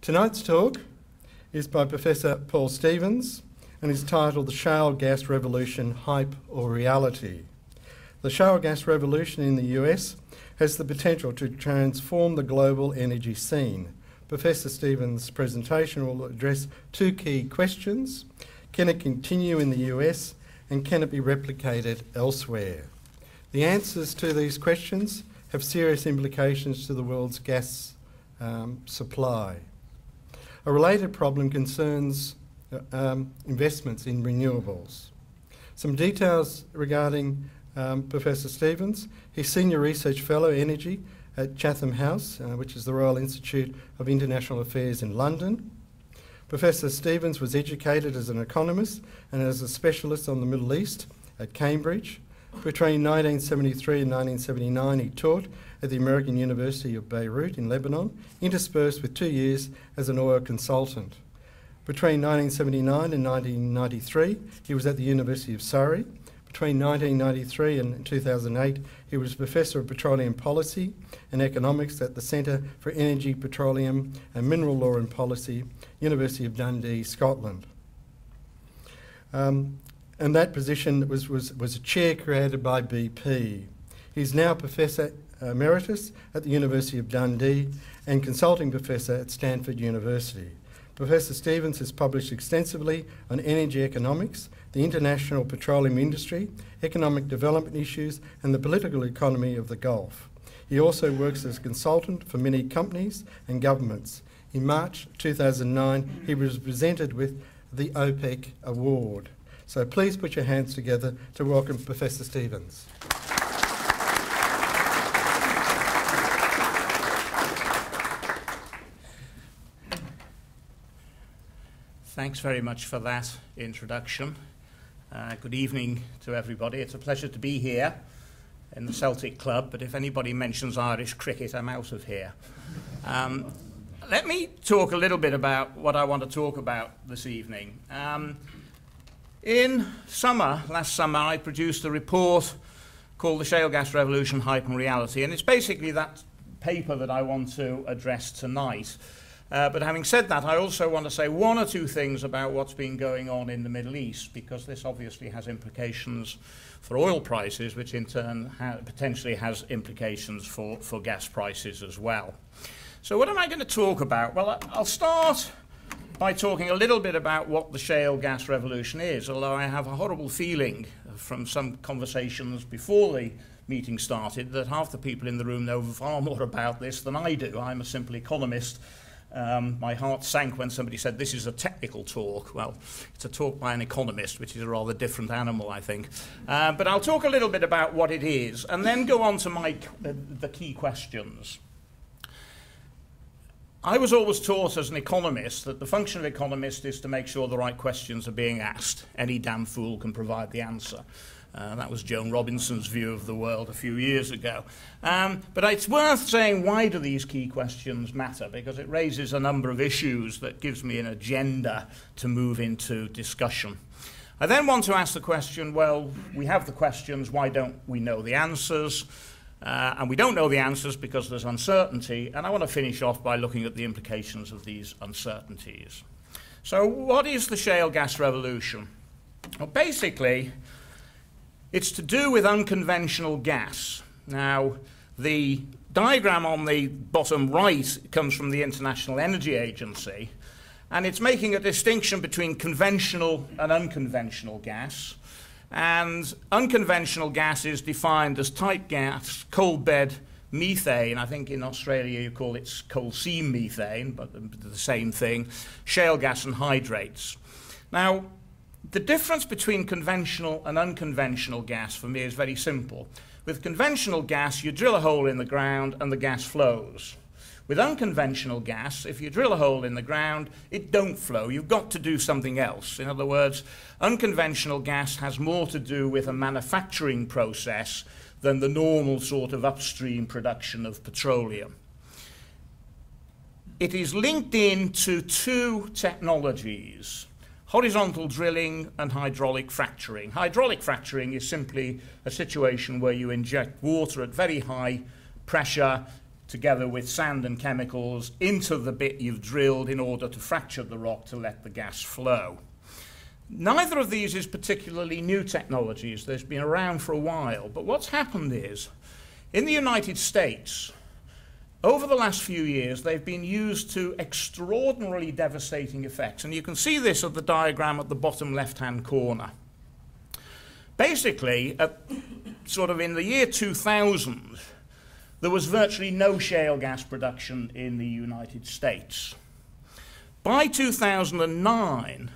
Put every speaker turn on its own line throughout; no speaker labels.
Tonight's talk is by Professor Paul Stevens and is titled The Shale Gas Revolution, Hype or Reality? The shale gas revolution in the US has the potential to transform the global energy scene. Professor Stevens' presentation will address two key questions. Can it continue in the US and can it be replicated elsewhere? The answers to these questions have serious implications to the world's gas supply. A related problem concerns investments in renewables. Some details regarding Professor Stevens. He's Senior Research Fellow Energy at Chatham House, which is the Royal Institute of International Affairs in London. Professor Stevens was educated as an economist and as a specialist on the Middle East at Cambridge. Between 1973 and 1979 he taught at the American University of Beirut in Lebanon, interspersed with 2 years as an oil consultant. Between 1979 and 1993 he was at the University of Surrey. Between 1993 and 2008 he was Professor of Petroleum Policy and Economics at the Centre for Energy, Petroleum and Mineral Law and Policy, University of Dundee, Scotland. And that position was a chair created by BP. He's now Professor Emeritus at the University of Dundee and Consulting Professor at Stanford University. Professor Stevens has published extensively on energy economics, the international petroleum industry, economic development issues and the political economy of the Gulf. He also works as a consultant for many companies and governments. In March 2009 he was presented with the OPEC Award. So please put your hands together to welcome Professor Stevens.
Thanks very much for that introduction. Good evening to everybody. It's a pleasure to be here in the Celtic Club, but if anybody mentions Irish cricket, I'm out of here. Let me talk a little bit about what I want to talk about this evening. Last summer, I produced a report called The Shale Gas Revolution, Hype and Reality, and it's basically that paper that I want to address tonight. But having said that, I also want to say one or two things about what's been going on in the Middle East, because this obviously has implications for oil prices, which in turn potentially has implications for gas prices as well. So what am I going to talk about? Well, I'll start by talking a little bit about what the shale gas revolution is, although I have a horrible feeling from some conversations before the meeting started that half the people in the room know far more about this than I do. I'm a simple economist. My heart sank when somebody said this is a technical talk. Well, it's a talk by an economist, which is a rather different animal, I think. But I'll talk a little bit about what it is and then go on to the key questions. I was always taught as an economist that the function of an economist is to make sure the right questions are being asked. Any damn fool can provide the answer. That was Joan Robinson's view of the world a few years ago. But it's worth saying, why do these key questions matter? Because it raises a number of issues that gives me an agenda to move into discussion. I then want to ask the question, well, we have the questions, why don't we know the answers? And we don't know the answers because there's uncertainty, and I want to finish off by looking at the implications of these uncertainties. So what is the shale gas revolution? Well, basically, it's to do with unconventional gas. Now, the diagram on the bottom right comes from the International Energy Agency, and it's making a distinction between conventional and unconventional gas. And unconventional gas is defined as tight gas, coal bed methane. I think in Australia you call it coal seam methane, but the same thing, shale gas and hydrates. Now, the difference between conventional and unconventional gas for me is very simple. With conventional gas, you drill a hole in the ground and the gas flows. With unconventional gas, if you drill a hole in the ground, it don't flow. You've got to do something else. In other words, unconventional gas has more to do with a manufacturing process than the normal sort of upstream production of petroleum. It is linked into two technologies: horizontal drilling and hydraulic fracturing. Hydraulic fracturing is simply a situation where you inject water at very high pressure together with sand and chemicals, into the bit you've drilled in order to fracture the rock to let the gas flow. Neither of these is particularly new technologies. They've been around for a while. But what's happened is, in the United States, over the last few years, they've been used to extraordinarily devastating effects. And you can see this at the diagram at the bottom left-hand corner. Basically, sort of in the year 2000, there was virtually no shale gas production in the United States. By 2009,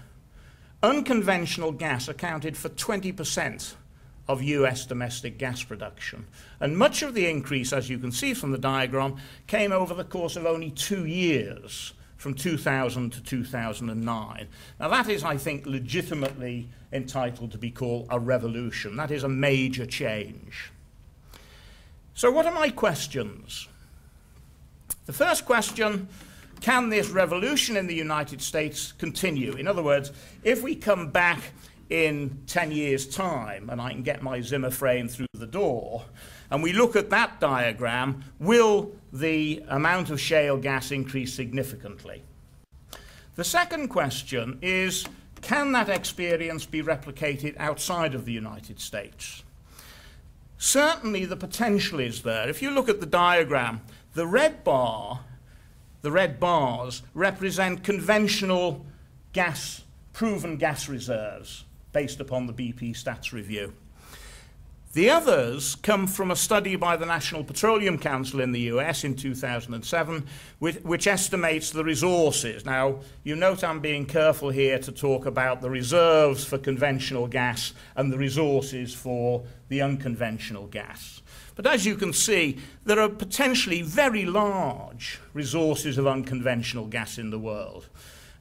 unconventional gas accounted for 20% of US domestic gas production. And much of the increase, as you can see from the diagram, came over the course of only 2 years, from 2000 to 2009. Now that is, I think, legitimately entitled to be called a revolution. That is a major change. So what are my questions? The first question, can this revolution in the United States continue? In other words, if we come back in 10 years' time, and I can get my Zimmer frame through the door, and we look at that diagram, will the amount of shale gas increase significantly? The second question is, can that experience be replicated outside of the United States? Certainly the potential is there. If you look at the diagram, the red bars represent conventional gas, proven gas reserves, based upon the BP Stats Review. The others come from a study by the National Petroleum Council in the US in 2007, which estimates the resources. Now, you note I'm being careful here to talk about the reserves for conventional gas and the resources for the unconventional gas. But as you can see, there are potentially very large resources of unconventional gas in the world.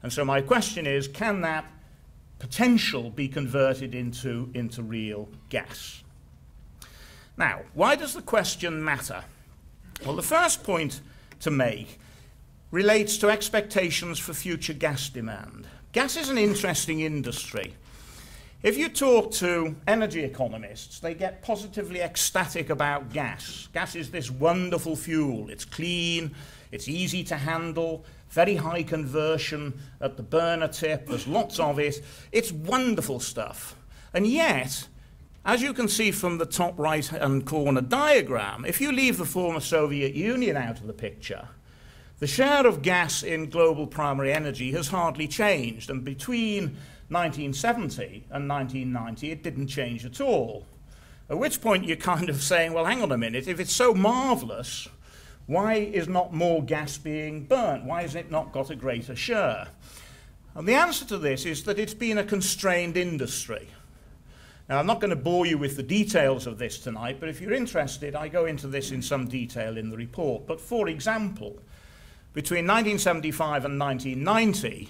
And so my question is, can that potential be converted into real gas? Now, why does the question matter? Well, the first point to make relates to expectations for future gas demand. Gas is an interesting industry. If you talk to energy economists, they get positively ecstatic about gas. Gas is this wonderful fuel. It's clean, it's easy to handle, very high conversion at the burner tip, there's lots of it. It's wonderful stuff. And yet, as you can see from the top right-hand corner diagram, if you leave the former Soviet Union out of the picture, the share of gas in global primary energy has hardly changed. And between 1970 and 1990, it didn't change at all. At which point you're kind of saying, well, hang on a minute, if it's so marvelous, why is not more gas being burnt? Why has it not got a greater share? And the answer to this is that it's been a constrained industry. Now, I'm not going to bore you with the details of this tonight, but if you're interested, I go into this in some detail in the report. But for example, between 1975 and 1990,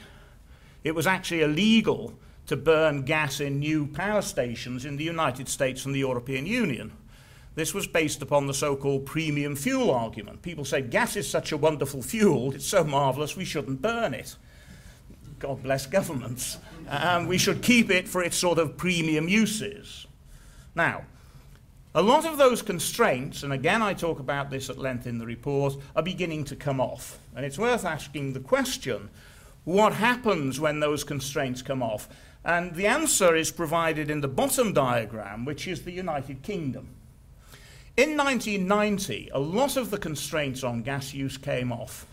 it was actually illegal to burn gas in new power stations in the United States and the European Union. This was based upon the so-called premium fuel argument. People say gas is such a wonderful fuel, it's so marvelous we shouldn't burn it. God bless governments. We should keep it for its sort of premium uses. Now, a lot of those constraints, and again I talk about this at length in the report, are beginning to come off. And it's worth asking the question, what happens when those constraints come off? And the answer is provided in the bottom diagram, which is the United Kingdom. In 1990, a lot of the constraints on gas use came off.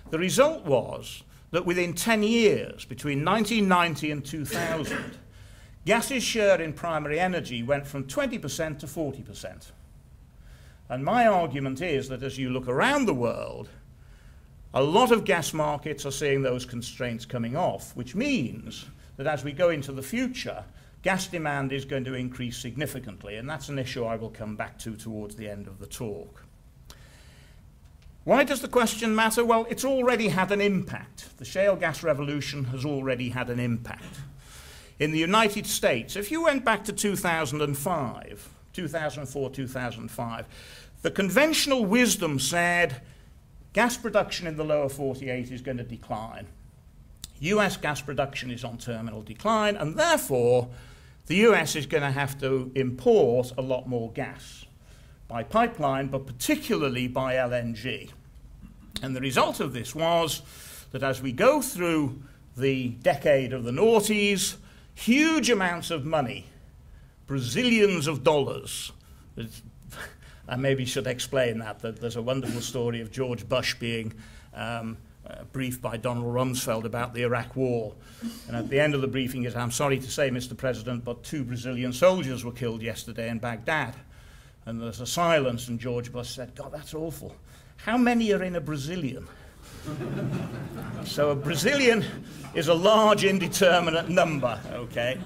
The result was that within 10 years, between 1990 and 2000, gas's share in primary energy went from 20% to 40%. And my argument is that as you look around the world, a lot of gas markets are seeing those constraints coming off, which means that as we go into the future, gas demand is going to increase significantly, and that's an issue I will come back to towards the end of the talk. Why does the question matter? Well, it's already had an impact. The shale gas revolution has already had an impact. In the United States, if you went back to 2004, 2005, the conventional wisdom said gas production in the lower 48 is going to decline. US gas production is on terminal decline, and therefore the US is going to have to import a lot more gas. by pipeline, but particularly by LNG. And the result of this was that as we go through the decade of the noughties, huge amounts of money, Brazilians of dollars. I maybe should explain that there's a wonderful story of George Bush being briefed by Donald Rumsfeld about the Iraq War. And at the end of the briefing, he said, "I'm sorry to say, Mr. President, but 2 Brazilian soldiers were killed yesterday in Baghdad." And there's a silence, and George Bush said, "God, that's awful. How many are in a Brazilian?" So a Brazilian is a large indeterminate number, okay?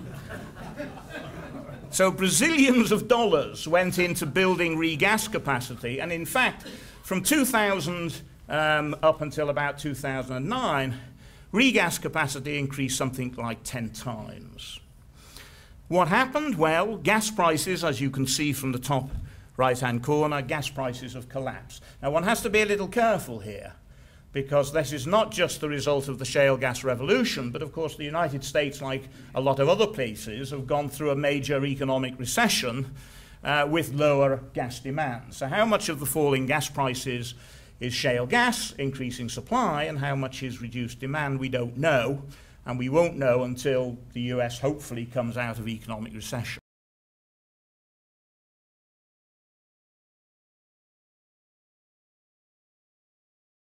So Brazilians of dollars went into building regas capacity, and in fact, from 2000 up until about 2009, regas capacity increased something like 10 times. What happened? Well, gas prices, as you can see from the top right-hand corner, gas prices have collapsed. Now, one has to be a little careful here, because this is not just the result of the shale gas revolution, but of course the United States, like a lot of other places, have gone through a major economic recession with lower gas demand. So how much of the falling gas prices is shale gas increasing supply, and how much is reduced demand, we don't know, and we won't know until the US hopefully comes out of economic recession.